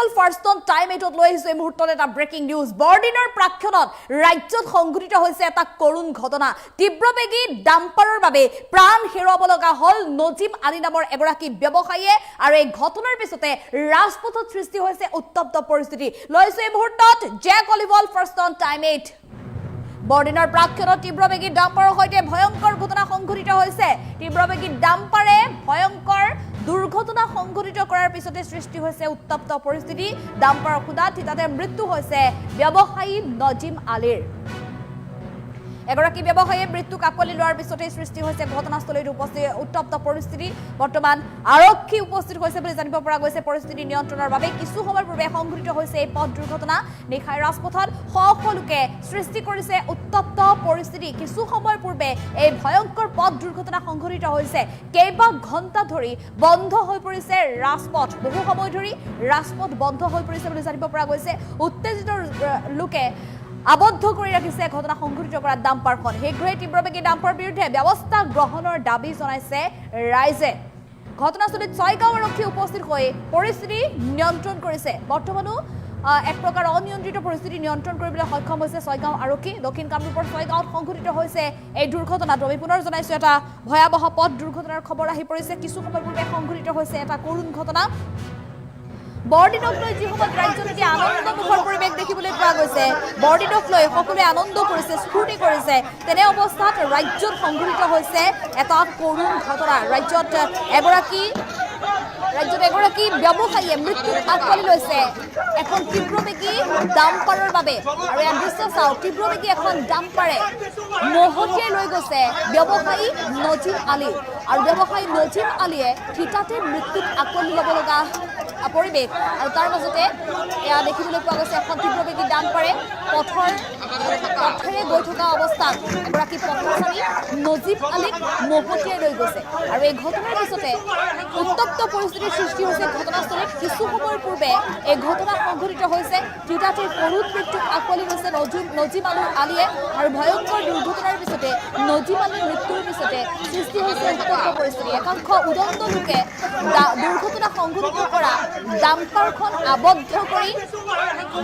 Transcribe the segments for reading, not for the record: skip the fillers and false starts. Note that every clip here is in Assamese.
কলিবল ফাৰ্ষ্ট অন টাইম এইটত লৈ আহিছো এই মুহূৰ্তত এটা ব্ৰেকিং নিউজ বৰদিনৰ প্ৰাক্ষণত ৰাজ্যত সংঘটিত হৈছে এটা কৰুণ ঘটনা তীব্ৰবেগী ডাম্পাৰৰ বাবে প্ৰাণ হেৰুৱাব লগা হল নজিম আলী নামৰ এগৰাকী ব্যৱসায়ীয়ে আৰু এই ঘটনাৰ পিছতে ৰাজপথত সৃষ্টি হৈছে উত্তপ্ত পৰিস্থিতি লৈছো এই মুহূৰ্তত জে কলিবল ফাৰ্ষ্ট অন টাইম 8 বৰদিনৰ প্ৰাক্ষণত তীব্ৰবেগী ডাম্পাৰৰ সৈতে ভয়ংকৰ ঘটনা সংঘটিত হৈছে তীব্ৰবেগী ডাম্পাৰে ভয়ংকৰ দুৰ্ঘটনা সংঘটিত কৰাৰ পিছতে সৃষ্টি হৈছে উত্তপ্ত পৰিস্থিতি ডাম্পাৰৰ খুদাত তাতে মৃত্যু হৈছে ব্যৱসায়ী নজিম আলীৰ এগৰাকী ব্যৱসায়ীয়ে মৃত্যুক আকোৱালি লোৱাৰ পিছতে সৃষ্টি হৈছে ঘটনাস্থলীত উপস্থিত উত্তপ্ত পৰিস্থিতি বৰ্তমান আৰক্ষী উপস্থিত হৈছে বুলি জানিব পৰা গৈছে পৰিস্থিতি নিয়ন্ত্ৰণৰ বাবে কিছু সময় পূৰ্বে সংঘটিত হৈছে এই পথ দুৰ্ঘটনা নিশাই ৰাজপথত সকলোকে সৃষ্টি কৰিছে উত্তপ্ত পৰিস্থিতি কিছু সময় পূৰ্বে এই ভয়ংকৰ পথ দুৰ্ঘটনা সংঘটিত হৈছে কেইবা ঘণ্টা ধৰি বন্ধ হৈ পৰিছে ৰাজপথ বহু সময় ধৰি ৰাজপথ বন্ধ হৈ পৰিছে বুলি জানিব পৰা গৈছে উত্তেজিত লোকে আবদ্ধ কৰি ৰাখিছে ঘটনা সংঘটিত কৰা ডাম্পাৰখন হেগ্ৰহে তীব্ৰবেগী ডাম্পাৰৰ বিৰুদ্ধে ব্যৱস্থা গ্ৰহণৰ দাবী জনাইছে ৰাইজে ঘটনাস্থলীত ছয়গাঁও আৰক্ষী উপস্থিত হৈ পৰিস্থিতি নিয়ন্ত্ৰণ কৰিছে বৰ্তমানো এক প্ৰকাৰ অনিয়ন্ত্ৰিত পৰিস্থিতি নিয়ন্ত্ৰণ কৰিবলৈ সক্ষম হৈছে ছয়গাঁও আৰক্ষী দক্ষিণ কামৰূপৰ ছয়গাঁৱত সংঘটিত হৈছে এই দুৰ্ঘটনাটো আমি পুনৰ জনাইছো এটা ভয়াৱহ পথ দুৰ্ঘটনাৰ খবৰ আহি পৰিছে কিছু সময় পূৰ্বে সংঘটিত হৈছে এটা কৰুণ ঘটনা বৰদিনক লৈ যি সময়ত ৰাজ্যত এতিয়া আনন্দমুখৰ পৰিৱেশ দেখিবলৈ পোৱা গৈছে বৰদিনক লৈ সকলোৱে আনন্দ কৰিছে স্ফূৰ্তি কৰিছে তেনে অৱস্থাত ৰাজ্যত সংঘটিত হৈছে এটা কৰুণ ঘটনা ৰাজ্যত এগৰাকী ব্যৱসায়ীয়ে মৃত্যুক আকোৱালি লৈছে এখন তীব্ৰবেগী ডাম্পাৰৰ বাবে আৰু ইয়াৰ দৃশ্য চাওক তীব্ৰবেগী এখন ডাম্পাৰে মহতিয়াই লৈ গৈছে ব্যৱসায়ী নজিম আলী আৰু ব্যৱসায়ী নজিম আলীয়ে থিতাতে মৃত্যুক আকোৱালি ল'ব লগা পৰিৱেশ আৰু তাৰ মাজতে এয়া দেখিবলৈ পোৱা গৈছে এখন তীব্ৰবেগী ডাম্পাৰে পথেৰে গৈ থকা অৱস্থাত এগৰাকী পথচাৰী নজিম আলীক মহতিয়াই লৈ গৈছে আৰু এই ঘটনাৰ পিছতে উত্তপ্ত পৰিস্থিতিৰ সৃষ্টি হৈছে ঘটনাস্থলীত কিছু সময়ৰ পূৰ্বে এই ঘটনা সংঘটিত হৈছে থিতাতে কৰুণ মৃত্যুক আকোৱালি লৈছে নজিম আলীয়ে আৰু ভয়ংকৰ দুৰ্ঘটনাৰ পিছতে নজিম আলীৰ মৃত্যুৰ পিছতে সৃষ্টি হৈছে উত্তপ্ত পৰিস্থিতি একাংশ উদন্ত লোকে দুৰ্ঘটনা সংঘটিত কৰা ডাম্পাৰখন আবদ্ধ কৰি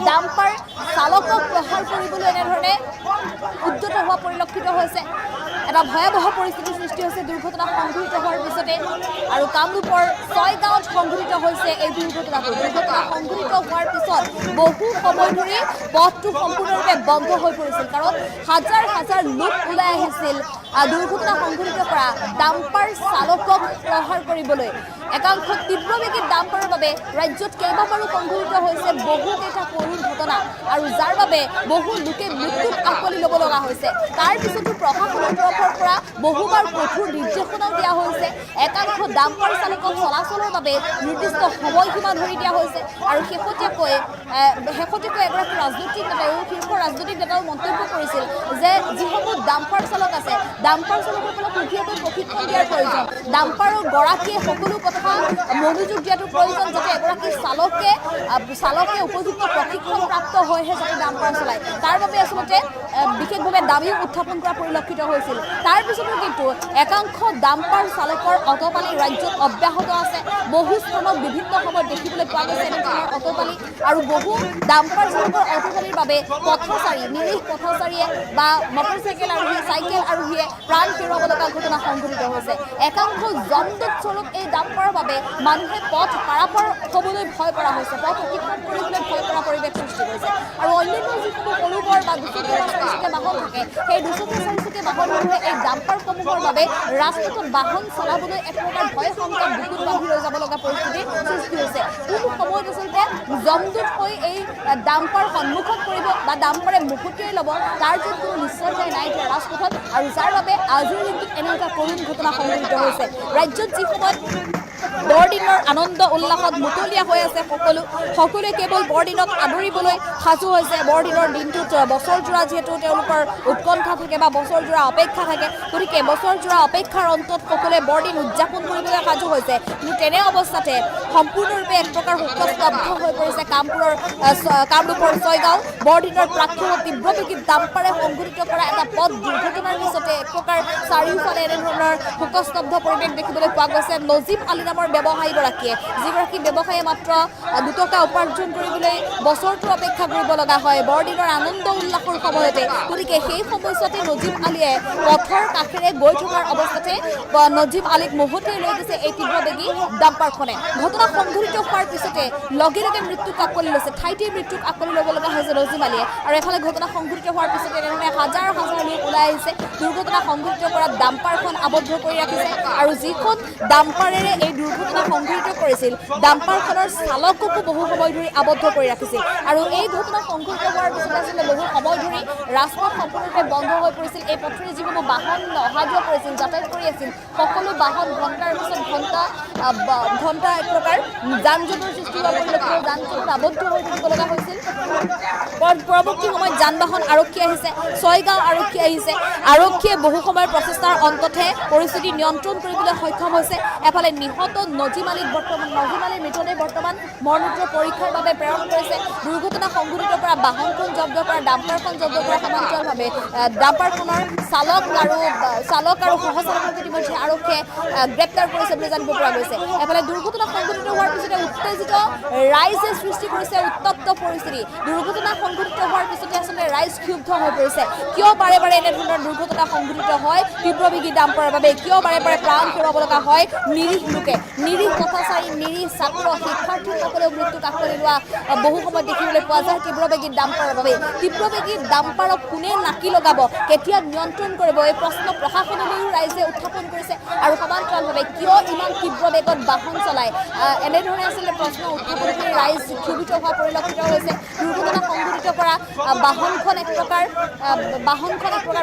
ডাম্পাৰ চালকক প্ৰহাৰ কৰিবলৈ এনেধৰণে উদ্যত হোৱা পৰিলক্ষিত হৈছে এটা ভয়াৱহ পৰিস্থিতিৰ সৃষ্টি হৈছে দুৰ্ঘটনা সংঘটিত হোৱাৰ পিছতে আৰু কামৰূপৰ ছয়গাঁৱত সংঘটিত হৈছে এই দুৰ্ঘটনা সংঘটিত হোৱাৰ পিছত বহু সময় ধৰি পথটো সম্পূৰ্ণৰূপে বন্ধ হৈ পৰিছিল কাৰণ হাজাৰ হাজাৰ লোক ওলাই আহিছিল দুৰ্ঘটনা সংঘটিত কৰা ডাম্পাৰ চালকক প্ৰহাৰ কৰিবলৈ একাংশ তীব্ৰবেগী ডাম্পাৰৰ বাবে ৰাজ্যত কেইবাবাৰো সংঘটিত হৈছে বহুকেইটা কৰুণ ঘটনা আৰু যাৰ বাবে বহু লোকে মৃত্যুক আকোৱালি ল'ব লগা হৈছে তাৰ পিছতো প্ৰশাসনৰ তৰফৰ পৰা বহুবাৰ কঠোৰ নিৰ্দেশনাও দিয়া হৈছে একাংশ ডাম্পাৰ চালকক চলাচলৰ বাবে নিৰ্দিষ্ট সময়সীমা ধৰি দিয়া হৈছে আৰু শেহতীয়াকৈ এগৰাকী ৰাজনৈতিক নেতাও শীৰ্ষ ৰাজনৈতিক নেতাও মন্তব্য কৰিছিল যে যিসমূহ ডাম্পাৰ চালক আছে ডাম্পাৰ চালকসকলক কঠোৰকৈ প্ৰশিক্ষণ দিয়াৰ প্ৰয়োজন ডাম্পাৰৰ গৰাকীয়ে সকলো কথা মনোযোগ দিয়াটো প্ৰয়োজন যাতে এগৰাকী চালকে উপযুক্ত প্ৰশিক্ষণপ্ৰাপ্ত হৈহে যাতে ডাম্পাৰ চলায় তাৰ বাবে আচলতে বিশেষভাৱে দাবী উত্থাপন কৰা পৰিলক্ষিত হৈছিল তাৰ পিছতো কিন্তু একাংশ ডাম্পাৰ চালকৰ অটপালি ৰাজ্যত অব্যাহত আছে বহু স্থানত বিভিন্ন সময়ত দেখিবলৈ পোৱা গৈছে এনেধৰণৰ অটপালি আৰু বহু ডাম্পাৰ চালকৰ অটপালিৰ বাবে নিৰীহ পথচাৰীয়ে বা মটৰচাইকেল আৰোহীয়ে প্ৰাণ হেৰুৱাব লগা ঘটনা সংঘটিত হৈছে একাংশ জমদূত স্বৰূপ এই ডাম্পাৰৰ বাবে মানুহে পথ পাৰাপাৰ হ'বলৈ ভয় কৰা হৈছে পথ অতিক্ৰম কৰিবলৈ ভয় কৰা পৰিৱেশ সৃষ্টি হৈছে আৰু অন্যান্য যিসমূহ সৰু বৰ বা দুচকীয়া চাৰিচকীয়া বাহন থাকে সেই দুচকীয়া চাৰিচকীয়া বাহনসমূহে এই ডাম্পাৰসমূহৰ বাবে ৰাজপথত বাহন চলাবলৈ এক প্ৰকাৰ ভয় সংকট বুকুত বান্ধি লৈ যাব লগা পৰিস্থিতিৰ সৃষ্টি হৈছে কোনো সময়ত আচলতে জমদূত হৈ এই ডাম্পাৰ সন্মুখত পৰিব বা ডাম্পাৰে মহতিয়াই ল'ব তাৰ যেন কোনো নিশ্চয়তাই নাই এতিয়া ৰাজপথত আৰু যাৰ বাবে আজিৰ দিনটোত এনে এটা কৰুণ ঘটনা সংঘটিত হৈছে ৰাজ্যত যি সময়ত বৰদিনৰ আনন্দ উল্লাসত মুকলীয়া হৈ আছে সকলোৱে কেৱল বৰদিনক আদৰিবলৈ সাজু হৈছে বৰদিনৰ দিনটোত বছৰজোৰা যিহেতু তেওঁলোকৰ উৎকণ্ঠা থাকে বা বছৰজোৰা অপেক্ষা থাকে গতিকে বছৰজোৰা অপেক্ষাৰ অন্তত সকলোৱে বৰদিন উদযাপন কৰিবলৈ সাজু হৈছে কিন্তু তেনে অৱস্থাতে সম্পূৰ্ণৰূপে এক প্ৰকাৰ শোকস্তব্ধ হৈ পৰিছে কামৰূপৰ ছয়গাঁও বৰদিনৰ প্ৰাক্ষণত তীব্ৰবেগী ডাম্পাৰে সংঘটিত কৰা এটা পথ দুৰ্ঘটনাৰ পিছতে এক প্ৰকাৰ চাৰিওফালে এনেধৰণৰ শোকস্তব্ধ পৰিৱেশ দেখিবলৈ পোৱা গৈছে নজিম আলী নামৰ ব্যৱসায়ীগৰাকীয়ে, যিগৰাকী ব্যৱসায়ীয়ে মাত্ৰ 2 টকা উপাৰ্জন কৰিবলৈ বছৰটো অপেক্ষা কৰিব লগা হয় বৰদিনৰ আনন্দ উল্লাসৰ সময়তে। গতিকে সেই সময়ছোৱাতে নজিম আলীয়ে পথৰ কাষেৰে গৈ থকাৰ অৱস্থাতে নজিম আলীক মহতিয়াই লৈ গৈছে এই তীব্ৰবেগী ডাম্পাৰখনে। ঘটনা সংঘটিত হোৱাৰ পিছতে লগে লগে মৃত্যুক আঁকোৱালি লৈছে, ঠাইতে মৃত্যুক আঁকোৱালি ল'ব লগা হৈছে নজিম আলীয়ে। আৰু এফালে ঘটনা সংঘটিত হোৱাৰ পিছতে এনেধৰণে হাজাৰ হাজাৰ লোক ওলাই আহিছে, দুৰ্ঘটনা সংঘটিত কৰা ডাম্পাৰখন আবদ্ধ কৰি ৰাখিছে। আৰু যিখন ডাম্পাৰেৰে এই দুৰ্ঘটনা সংঘটিত কৰিছিল, ডাম্পাৰখনৰ চালককো বহু সময় ধৰি আবদ্ধ কৰি ৰাখিছিল। আৰু এই ঘটনা সংঘটিত হোৱাৰ পিছতে আচলতে বহু সময় ধৰি ৰাজপথ সম্পূৰ্ণৰূপে বন্ধ হৈ পৰিছিল। এই পথেৰে যিসমূহ বাহন অহা যোৱা কৰিছিল, যাতায়াত কৰি আছিল, সকলো বাহন ঘণ্টাৰ পিছত ঘণ্টা এক প্ৰকাৰ যান জঁটৰ সৃষ্টি হোৱা পৰিলক্ষিত, যান জঁটত আবদ্ধ হৈ থাকিব লগা হৈছিল। পৰৱৰ্তী সময়ত যান বাহন আৰক্ষী আহিছে, ছয়গাঁও আৰক্ষী আহিছে। আৰক্ষীয়ে বহু সময়ৰ প্ৰচেষ্টাৰ অন্ততহে পৰিস্থিতি নিয়ন্ত্ৰণ কৰিবলৈ সক্ষম হৈছে। এফালে নিহত নজিম আলীৰ মৃতদেহ বৰ্তমান মৰণোত্তৰ পৰীক্ষাৰ বাবে প্ৰেৰণ কৰিছে। দুৰ্ঘটনা সংঘটিত কৰা বাহনখন জব্দ কৰা, ডাম্পাৰখন জব্দ কৰা সমান্তৰালভাৱে ডাম্পাৰখনৰ চালক আৰু সহচালকক ইতিমধ্যে আৰক্ষীয়ে গ্ৰেপ্তাৰ কৰিছে বুলি জানিব পৰা গৈছে। এফালে দুৰ্ঘটনা সংঘটিত হোৱাৰ পিছতে উত্তেজিত ৰাইজে সৃষ্টি কৰিছে উত্তপ্ত পৰিস্থিতি। দুৰ্ঘটনা সংঘটিত হোৱাৰ পিছতে আচলতে ৰাইজ ক্ষুব্ধ হৈ পৰিছে। কিয় বাৰে বাৰে এনেধৰণৰ দুৰ্ঘটনা সংঘটিত হয় তীব্ৰবেগী ডাম্পাৰৰ বাবে? কিয় বাৰে বাৰে প্ৰাণ হেৰুৱাব লগা হয় নিৰীহ লোকে? নিৰীহ পথচাৰী, নিৰীহ ছাত্ৰ, শিক্ষাৰ্থীসকলেও মৃত্যুক আঁকোৱালি লোৱা বহু সময়ত দেখিবলৈ পোৱা যায় তীব্ৰবেগী ডাম্পাৰৰ বাবে। তীব্ৰবেগী ডাম্পাৰক কোনে নাকি লগাব, কেতিয়া নিয়ন্ত্ৰণ কৰিব, এই প্ৰশ্ন প্ৰশাসনলৈও ৰাইজে উত্থাপন কৰিছে। আৰু সমান্তৰালভাৱে কিয় ইমান তীব্ৰ বেগত বাহন চলায়, এনেধৰণে আচলতে প্ৰশ্ন উত্থাপন কৰি ৰাইজ ক্ষোভিত হোৱা পৰিলক্ষিত হৈছে। দুৰ্ঘটনা সংঘটিত কৰা বাহনখন এক প্ৰকাৰ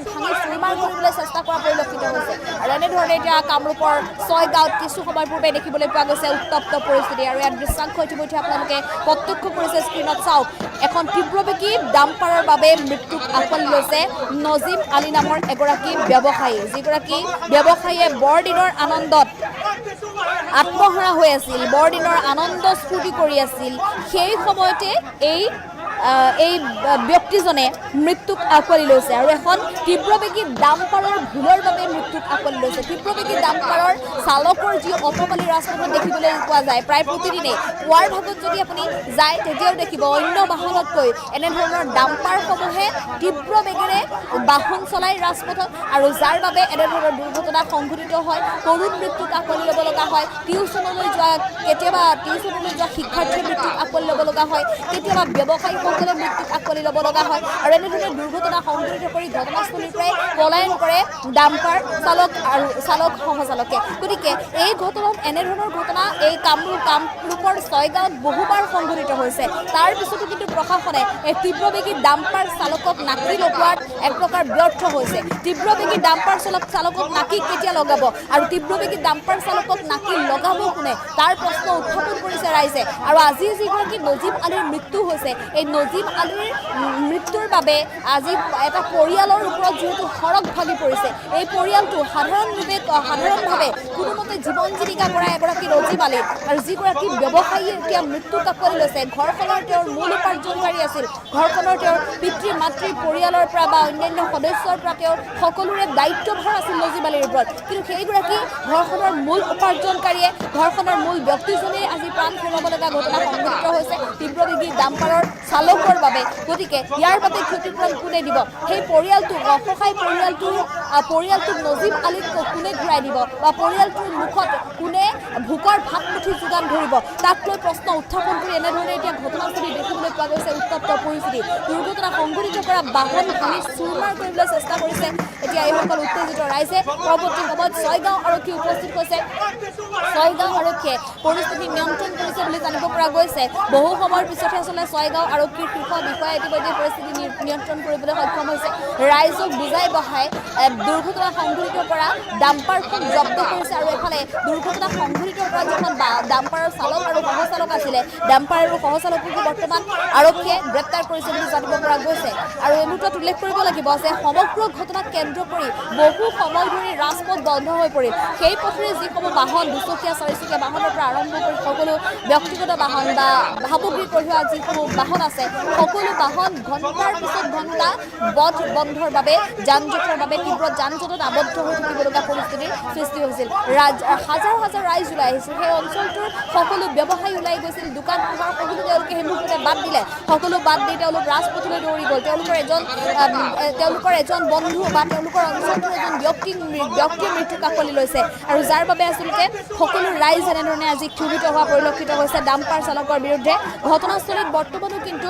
ভাঙি চুৰমাৰ কৰিবলৈ চেষ্টা কৰা পৰিলক্ষিত হৈছে। আৰু এনেধৰণে এতিয়া কামৰূপৰ ছয়গাঁৱত কিছু সময় পূৰ্বে দেখিবলৈ পোৱা গৈছে উত্তপ্ত পৰিস্থিতি। আৰু ইয়াত দৃশ্যাংশ ইতিমধ্যে আপোনালোকে প্ৰত্যক্ষ কৰিছে স্ক্ৰীণত। চাওক, এখন তীব্ৰবেগী ডাম্পাৰৰ বাবে মৃত্যুক আঁকোৱালি লৈছে নজিম আলী নামৰ এগৰাকী ব্যৱসায়ী, যিগৰাকী ব্যৱসায়ীয়ে বৰদিনৰ আনন্দত আত্মহাৰা হৈ আছিল, বৰদিনৰ আনন্দ স্ফূৰ্তি কৰি আছিল। সেই সময়তে এই ব্যক্তিজনে মৃত্যুক আঁকোৱালি লৈছে। আৰু এখন তীব্ৰবেগী ডাম্পাৰৰ ভুলৰ বাবে মৃত্যুক আঁকোৱালি লৈছে। তীব্ৰবেগী ডাম্পাৰৰ চালকৰ যি অটপালি ৰাজপথত দেখিবলৈ পোৱা যায় প্ৰায় প্ৰতিদিনে। পুৱাৰ ভাগত যদি আপুনি যায় তেতিয়াও দেখিব অন্য বাহনতকৈ এনেধৰণৰ ডাম্পাৰসমূহে তীব্ৰ বেগেৰে বাহন চলাই ৰাজপথত, আৰু যাৰ বাবে এনেধৰণৰ দুৰ্ঘটনা সংঘটিত হয়, কৰুণ মৃত্যুক আঁকোৱালি ল'ব লগা হয়। কেতিয়াবা টিউচনলৈ যোৱা শিক্ষাৰ্থীৰ মৃত্যুক আঁকোৱালি ল'ব লগা হয়, কেতিয়াবা ব্যৱসায়ীসকলে মৃত্যুক আঁকোৱালি ল'ব লগা হয়। আৰু এনেধৰণে দুৰ্ঘটনা সংঘটিত কৰি ঘটনাস্থলীৰ পৰাই পলায়ন কৰে ডাম্পাৰ চালক আৰু সহচালকে। গতিকে এই ঘটনাত এনেধৰণৰ ঘটনা এই কামৰূপৰ ছয়গাঁৱত বহুবাৰ সংঘটিত হৈছে। তাৰ পিছতো কিন্তু প্ৰশাসনে এই তীব্ৰবেগী ডাম্পাৰ চালকক নাকি লগোৱাত এক প্ৰকাৰ ব্যৰ্থ হৈছে। তীব্ৰবেগী ডাম্পাৰ চালকক নাকি কেতিয়া লগাব, আৰু তীব্ৰবেগী ডাম্পাৰ চালকক নাকি লগাব কোনে, তাৰ প্ৰশ্ন উত্থাপন কৰিছে ৰাইজে। আৰু আজি যিগৰাকী নজিম আলীৰ মৃত্যু হৈছে, এই নজিম আলীৰ মৃত্যুৰ বাবে আজি এটা পৰিয়ালৰ ওপৰত যিহেতু সৰগ ভাগি পৰিছে। এই পৰিয়ালটো সাধাৰণভাৱে কোনোমতে জীৱন জীৱিকা কৰা এগৰাকী নজিম আলী, আৰু যিগৰাকী ব্যৱসায়ীয়ে এতিয়া মৃত্যুক আঁকোৱালি লৈছে। ঘৰখনৰ তেওঁৰ মূল উপাৰ্জনকাৰী আছিল, ঘৰখনৰ তেওঁৰ পিতৃ মাতৃ পৰিয়ালৰ পৰা বা অন্যান্য সদস্যৰ পৰা তেওঁৰ সকলোৰে দায়িত্বভাৰ আছিল নজিম আলীৰ ওপৰত। কিন্তু সেইগৰাকী ঘৰখনৰ মূল উপাৰ্জনকাৰীয়ে, ঘৰখনৰ মূল ব্যক্তিজনে আজি প্ৰাণ হেৰুৱাব লগা ঘটনা সংঘটিত হৈছে তীব্ৰবেগী ডাম্পাৰৰ চালকৰ বাবে। গতিকে ইয়াৰ বাবে ক্ষতিপূৰণ কোনে দিব? সেই পৰিয়ালটোক, অসহায় পৰিয়ালটোক নজিম আলীক কোনে ঘূৰাই দিব, বা পৰিয়ালটোৰ মুখত কোনে ভোকৰ ভাতমুঠি যোগান ধৰিব, তাক লৈ প্ৰশ্ন উত্থাপন কৰি এনেধৰণে এতিয়া ঘটনাস্থলী দেখিবলৈ পোৱা গৈছে উত্তপ্ত পৰিস্থিতি। দুৰ্ঘটনা সংঘটিত কৰা বাহন ভাঙি চুৰমাৰ কৰিবলৈ চেষ্টা কৰিছে এতিয়া এইসকল উত্তেজিত ৰাইজে। পৰৱৰ্তী সময়ত ছয়গাঁও আৰক্ষী উপস্থিত হৈছে। ছয়গাঁও আৰক্ষীয়ে পৰিস্থিতি নিয়ন্ত্ৰণ কৰিছে বুলি জানিব পৰা গৈছে। বহু সময়ৰ পিছতহে আচলতে ছয়গাঁও আৰক্ষীৰ শীৰ্ষ বিষয়াই ইতিমধ্যে পৰিস্থিতি নিয়ন্ত্ৰণ কৰিবলৈ সক্ষম হৈছে। ৰাইজক বুজাই বঢ়াই দুৰ্ঘটনা সংঘটিত কৰা ডাম্পাৰখন জব্দ কৰিছে। আৰু এফালে দুৰ্ঘটনা সংঘটিত কৰা যিখন ডাম্পাৰৰ চালক আৰু সহচালক আছিলে, ডাম্পাৰ আৰু সহচালককো বৰ্তমান আৰক্ষীয়ে গ্ৰেপ্তাৰ কৰিছে বুলি জানিব পৰা গৈছে। আৰু এই মুহূৰ্তত উল্লেখ কৰিব লাগিব যে সমগ্ৰ ঘটনাক কেন্দ্ৰ কৰি বহু সময় ধৰি ৰাজপথ বন্ধ হৈ পৰিল। সেই পথেৰে যিসমূহ বাহন, দুচকীয়া চাৰিচকীয়া বাহনৰ পৰা আৰম্ভ কৰি সকলো ব্যক্তিগত বাহন বা সামগ্ৰী কঢ়িওৱা যিসমূহ বাহন আছে, সকলো বাহন ঘণ্টাৰ পিছত ঘণ্টা বন্ধৰ বাবে যান জঁটৰ বাবে তীব্ৰ যান জঁটত আবদ্ধ হৈ থাকিবলগীয়া পৰিস্থিতিৰ সৃষ্টি হৈছিল। হাজাৰ হাজাৰ ৰাইজ ওলাই আহিছিল। সেই অঞ্চলটোৰ সকলো ব্যৱসায়ী ওলাই গৈছিল, দোকান পোহাৰ সকলো তেওঁলোকে সেই মুহূৰ্ততে বাদ দিলে। সকলো বাদ দি তেওঁলোক ৰাজপথলৈ দৌৰি গ'ল। তেওঁলোকৰ এজন বন্ধু বা তেওঁলোকৰ অঞ্চলটোৰ এজন ব্যক্তিৰ মৃত্যু কাকলি লৈছে। আৰু যাৰ বাবে আচলতে সকলো ৰাইজ এনেধৰণে আজি ক্ষোভিত হোৱা পৰিলক্ষিত হৈছে ডাম্পাৰ চালকৰ বিৰুদ্ধে। ঘটনাস্থলীত বৰ্তমানো কিন্তু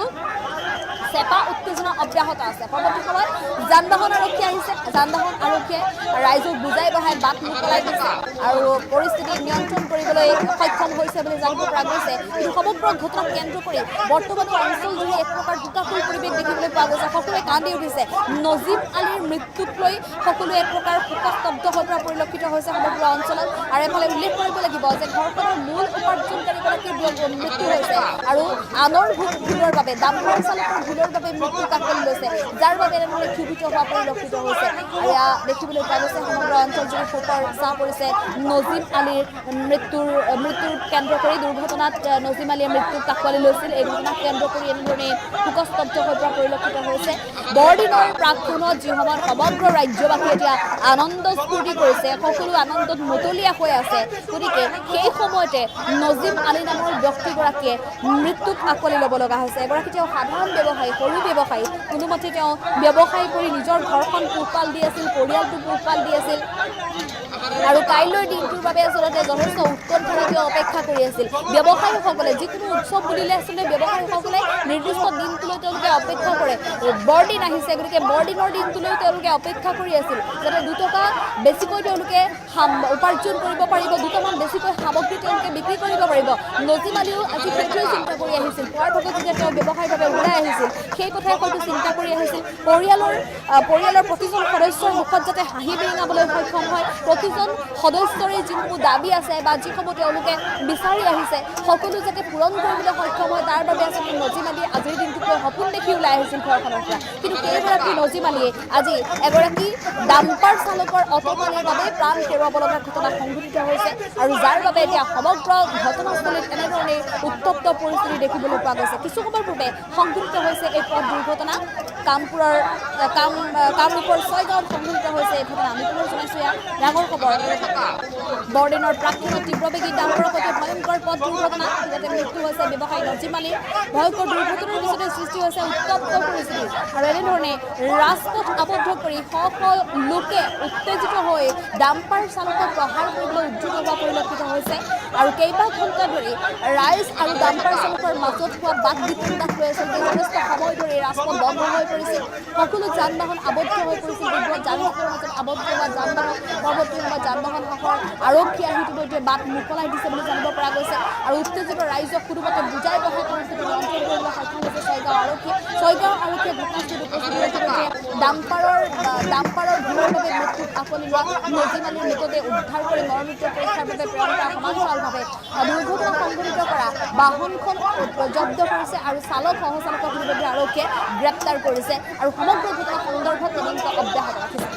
চেপা উত্তেজনা অব্যাহত আছে। পৰৱৰ্তী সময়ত যান বাহন আৰক্ষী আহিছে, যান বাহন আৰক্ষীয়ে ৰাইজক বুজাই বঢ়াই বাট মুকলাই দিছে আৰু পৰিস্থিতি নিয়ন্ত্ৰণ কৰিবলৈ সক্ষম হৈছে বুলি জানিব পৰা গৈছে। কিন্তু সমগ্ৰ ঘটনাক কেন্দ্ৰ কৰি বৰ্তমানো অঞ্চলজুৰি এক প্ৰকাৰ শোকাকুল পৰিৱেশ দেখিবলৈ পোৱা গৈছে। সকলোৱে কান্দি উঠিছে। নজিব আলীৰ মৃত্যুক লৈ সকলোৱে এক প্ৰকাৰ শোকস্তব্ধ হৈ পৰা পৰিলক্ষিত হৈছে সমগ্ৰ অঞ্চলত। আৰু এফালে উল্লেখ কৰিব লাগিব যে ঘৰখনৰ মূল উপাৰ্জনকাৰীগৰাকীৰ মৃত্যু হৈছে আৰু আনৰ ভুলৰ বাবে, ডাম্পাৰ চালকৰ ভুলৰ বাবে মৃত্যু কাকলি লৈছে, যাৰ বাবে এনেদৰে ক্ষোভিত হোৱা পৰিলক্ষিত হৈছে। আৰু এয়া দেখিবলৈ পোৱা গৈছে সমগ্ৰ অঞ্চলজুৰি শোকৰ ছাঁ পৰিছে নজিব আলীৰ মৃত্যুৰ কেন্দ্ৰ কৰি। দুৰ্ঘটনাত নজিব আলীয়ে মৃত্যুক কাকলি লৈছিল। এই ঘটনাক কেন্দ্ৰ কৰি এনেধৰণে শোকস্তব্ধ হৈ পৰা পৰিলক্ষিত হৈছে। বৰদিনৰ প্ৰাকক্ষণত যি সময়ত সমগ্ৰ ৰাজ্যবাসী এতিয়া আনন্দ স্ফূৰ্তি কৰিছে, সকলো আনন্দত মতলীয়া হৈ আছে, গতিকে সেই সময়তে নজিব আলী নামৰ ব্যক্তিগৰাকীয়ে মৃত্যুক আকোৱালি ল'ব লগা হৈছে। এগৰাকী তেওঁ সাধাৰণ ব্যৱসায়ী, সৰু ব্যৱসায়ী, কোনোমতে তেওঁ ব্যৱসায় কৰি নিজৰ ঘৰখন পোহপাল দি আছিল, পৰিয়ালটো পোহপাল দি আছিল আৰু কাইলৈৰ দিনটোৰ বাবে আচলতে যথেষ্ট উৎকণ্ঠাৰে তেওঁ অপেক্ষা কৰি আছিল। ব্যৱসায়ীসকলে যিকোনো উৎসৱ বুলিলে আচলতে ব্যৱসায়ীসকলে নিৰ্দিষ্ট দিনটোলৈ তেওঁলোকে অপেক্ষা কৰে। বৰদিন আহিছে, গতিকে বৰদিনৰ দিনটোলৈ তেওঁলোকে অপেক্ষা কৰি আছিল যাতে দুটকা বেছিকৈ তেওঁলোকে উপাৰ্জন কৰিব পাৰিব, দুটামান বেছিকৈ সামগ্ৰী তেওঁলোকে বিক্ৰী কৰিব পাৰিব। নজিব আলীও আজি সেইটোৱে চিন্তা কৰি আহিছিল। পুৱাৰ ভাগত যেতিয়া তেওঁ ব্যৱসায়ৰ বাবে ওলাই আহিছিল, সেই কথাই হয়তো চিন্তা কৰি আহিছিল। পৰিয়ালৰ প্ৰতিজন সদস্যৰ মুখত যাতে হাঁহি বিৰিঙাবলৈ সক্ষম হয়, প্ৰতিজন সদস্যৰে যিসমূহ দাবী আছে বা যিসমূহ তেওঁলোকে বিচাৰি আহিছে, সকলো যাতে পূৰণ কৰিবলৈ সক্ষম হয়, তাৰ বাবে আচলতে নজিব আলীয়ে আজিৰ দিনটোকৈ সপোন দেখি ওলাই আহিছিল ঘৰখনৰ পৰা। কিন্তু সেইগৰাকী নজিব আলীয়ে আজি এগৰাকী ডাম্পাৰ চালকৰ অটপালিৰ বাবে প্ৰাণ হেৰুৱাব লগা ঘটনা সংঘটিত হৈছে। আৰু যাৰ বাবে এতিয়া সমগ্ৰ ঘটনাস্থলীত এনেধৰণে উত্তপ্ত পৰিস্থিতি দেখিবলৈ পোৱা গৈছে। কিছু সময় পূৰ্বে সংঘটিত হৈছে এই পথ দুৰ্ঘটনা। কামৰূপৰ ছয়গাঁৱত সংঘটিত হৈছে এই ঘটনা। আমি পুনৰ জনাইছোঁ এয়া ডাঙৰ খবৰ। বৰদিনৰ প্ৰাকক্ষণত তীব্ৰবেগী ডাম্পাৰৰ সৈতে ভয়ংকৰ পথ দুৰ্ঘটনা, ইয়াতে মৃত্যু হৈছে ব্যৱসায়ী নজিব আলীৰ। ভয়ংকৰ দুৰ্ঘটনাৰ পিছতে সৃষ্টি হৈছে উত্তপ্ত পৰিস্থিতি। আৰু এনেধৰণে ৰাজপথ আবদ্ধ কৰি শ শ লোকে উত্তেজিত হৈ ডাম্পাৰ চালকক প্ৰহাৰ কৰিবলৈ উদ্যত হোৱা পৰিলক্ষিত হৈছে। আৰু কেইবা ঘণ্টা ধৰি ৰাইজ আৰু ডাম্পাৰ চালকৰ মাজত হোৱা বাক বিতণ্ডাক লৈ আচলতে যথেষ্ট সময় ধৰি ৰাজপথ বন্ধ হৈ পৰিছিল। সকলো যান বাহন আবদ্ধ হৈ পৰিছিল। তীব্ৰ যান জঁটৰ মাজত আবদ্ধ হোৱা যান বাহন, পৰৱৰ্তী সময়ত যান বাহন শাখাৰ আৰক্ষী আহি ইতিমধ্যে বাট মুকলাই দিছে বুলি জানিব পৰা গৈছে। আৰু উত্তেজিত ৰাইজক কোনোমতে বুজাই বঢ়াই পৰিস্থিতি নিয়ন্ত্ৰণ কৰিবলৈ সক্ষম হৈছে ছয়গাঁও আৰক্ষীয়ে ঘটনাস্থলীত উপস্থিত হৈ ইতিমধ্যে ডাম্পাৰৰ ভুলৰ বাবে মৃত্যুক আকোৱালি লোৱা নজিব আলীৰ মৃতদেহ উদ্ধাৰ কৰি মৰণোত্তৰ পৰীক্ষাৰ বাবে প্ৰেৰণ কৰা সমান্তৰালভাৱে দুৰ্ঘটনা সংঘটিত কৰা বাহনখন জব্দ কৰিছে আৰু চালক সহচালকক ইতিমধ্যে আৰক্ষীয়ে গ্ৰেপ্তাৰ কৰিছে আৰু সমগ্ৰ ঘটনা সন্দৰ্ভত তদন্ত অব্যাহত ৰাখিছে।